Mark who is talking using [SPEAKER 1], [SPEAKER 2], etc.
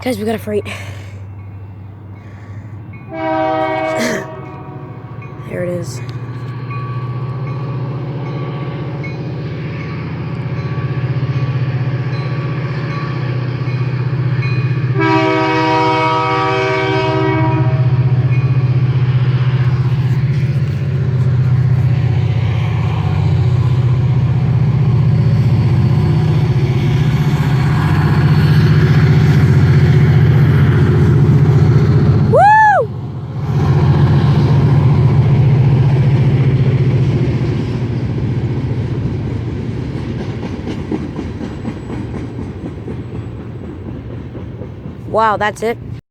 [SPEAKER 1] Guys, we got a freight. There it is. Wow, that's it.